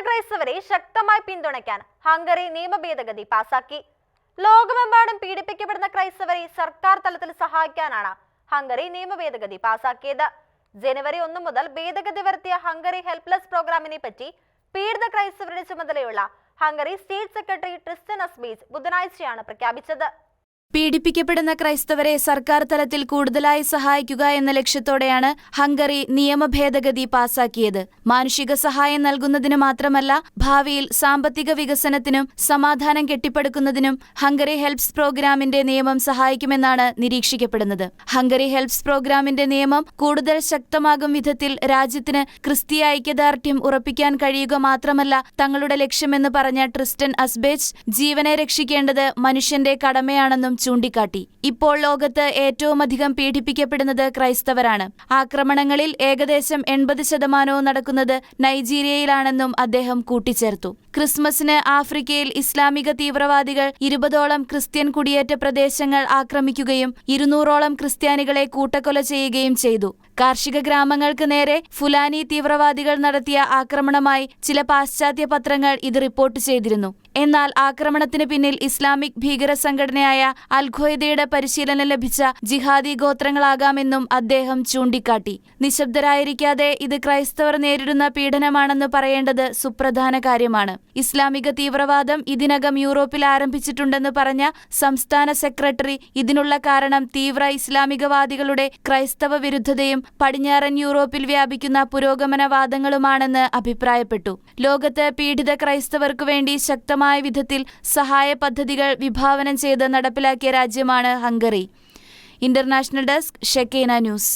ക്രൈസ്തവരെ ശക്തമായി പിന്തുണയ്ക്കാൻ ഹംഗറി നിയമ ഭേദഗതി പാസാക്കി. ലോകമെമ്പാടും പീഡിപ്പിക്കപ്പെടുന്ന ക്രൈസ്തവരെ സർക്കാർ തലത്തിൽ സഹായിക്കാനാണ് ഹംഗറി നിയമ ഭേദഗതി പാസാക്കിയത്. ജനുവരി 1 മുതൽ ഭേദഗതി വരുത്തിയ ഹംഗറി ഹെൽപ്ലെസ് പ്രോഗ്രാമിനെ പറ്റി പീഡിത ക്രൈസ്തവരുടെ ചുമതലയുള്ള ഹംഗറി സ്റ്റേറ്റ് സെക്രട്ടറി ട്രിസ്റ്റൻ അസ്ബീച്ച് ബുധനാഴ്ചയാണ് പ്രഖ്യാപിച്ചത്. പീഡിപ്പിക്കപ്പെടുന്ന ക്രൈസ്തവരെ സർക്കാർ തലത്തിൽ കൂടുതലായി സഹായിക്കുക എന്ന ലക്ഷ്യത്തോടെയാണ് ഹംഗറി നിയമ ഭേദഗതി പാസാക്കിയത്. മാനുഷിക സഹായം നൽകുന്നതിന് മാത്രമല്ല, ഭാവിയിൽ സാമ്പത്തിക വികസനത്തിനും സമാധാനം കെട്ടിപ്പടുക്കുന്നതിനും ഹംഗറി ഹെൽപ്സ് പ്രോഗ്രാമിന്റെ നിയമം സഹായിക്കുമെന്നാണ് നിരീക്ഷിക്കപ്പെടുന്നത്. ഹംഗറി ഹെൽപ്സ് പ്രോഗ്രാമിന്റെ നിയമം കൂടുതൽ ശക്തമാകും വിധത്തിൽ രാജ്യത്തിന് ക്രിസ്തീയ ഐക്യദാർഢ്യം ഉറപ്പിക്കാൻ കഴിയുക മാത്രമല്ല തങ്ങളുടെ ലക്ഷ്യമെന്ന് പറഞ്ഞ ട്രിസ്റ്റൻ അസ്ബേച്ച്, ജീവനെ രക്ഷിക്കേണ്ടത് മനുഷ്യന്റെ കടമയാണെന്നും ചൂണ്ടിക്കാട്ടി. ഇപ്പോൾ ലോകത്ത് ഏറ്റവുമധികം പീഡിപ്പിക്കപ്പെടുന്നത് ക്രൈസ്തവരാണ്. ആക്രമണങ്ങളിൽ ഏകദേശം 80% നടക്കുന്നത് നൈജീരിയയിലാണെന്നും അദ്ദേഹം കൂട്ടിച്ചേർത്തു. ക്രിസ്മസിന് ആഫ്രിക്കയിൽ ഇസ്ലാമിക തീവ്രവാദികൾ 20ഓളം ക്രിസ്ത്യൻ കുടിയേറ്റ പ്രദേശങ്ങൾ ആക്രമിക്കുകയും 200ഓളം ക്രിസ്ത്യാനികളെ കൂട്ടക്കൊല ചെയ്യുകയും ചെയ്തു. കാർഷിക ഗ്രാമങ്ങൾക്ക് നേരെ ഫുലാനി തീവ്രവാദികൾ നടത്തിയ ആക്രമണമായി ചില പാശ്ചാത്യ പത്രങ്ങൾ ഇത് റിപ്പോർട്ട് ചെയ്തിരുന്നു. എന്നാൽ ആക്രമണത്തിന് പിന്നിൽ ഇസ്ലാമിക് ഭീകര സംഘടനയായ അൽ-ഖ്വയ്ദയുടെ പരിശീലനം ലഭിച്ച ജിഹാദി ഗോത്രങ്ങളാകാമെന്നും അദ്ദേഹം ചൂണ്ടിക്കാട്ടി. നിശബ്ദരായിരിക്കാതെ ഇത് ക്രൈസ്തവർ നേരിടുന്ന പീഡനമാണെന്ന് പറയേണ്ടത് സുപ്രധാന കാര്യമാണ്. ഇസ്ലാമിക തീവ്രവാദം ഇതിനകം യൂറോപ്പിൽ ആരംഭിച്ചിട്ടുണ്ടെന്ന് പറഞ്ഞ സംസ്ഥാന സെക്രട്ടറി ഇതിനുള്ള കാരണം തീവ്ര ഇസ്ലാമികവാദികളുടെ ക്രൈസ്തവ വിരുദ്ധതയും പടിഞ്ഞാറൻ യൂറോപ്പിൽ വ്യാപിക്കുന്ന പുരോഗമനവാദങ്ങളുമാണെന്ന് അഭിപ്രായപ്പെട്ടു. ലോകത്ത് പീഡിത ക്രൈസ്തവർക്കു വേണ്ടി ശക്തമായ വിധത്തിൽ സഹായ പദ്ധതികൾ വിഭാവനം ചെയ്ത് നടപ്പിലാക്കിയ രാജ്യമാണ് ഹംഗറി. ഇന്റർനാഷണൽ ഡെസ്ക്, ഷെക്കേന ന്യൂസ്.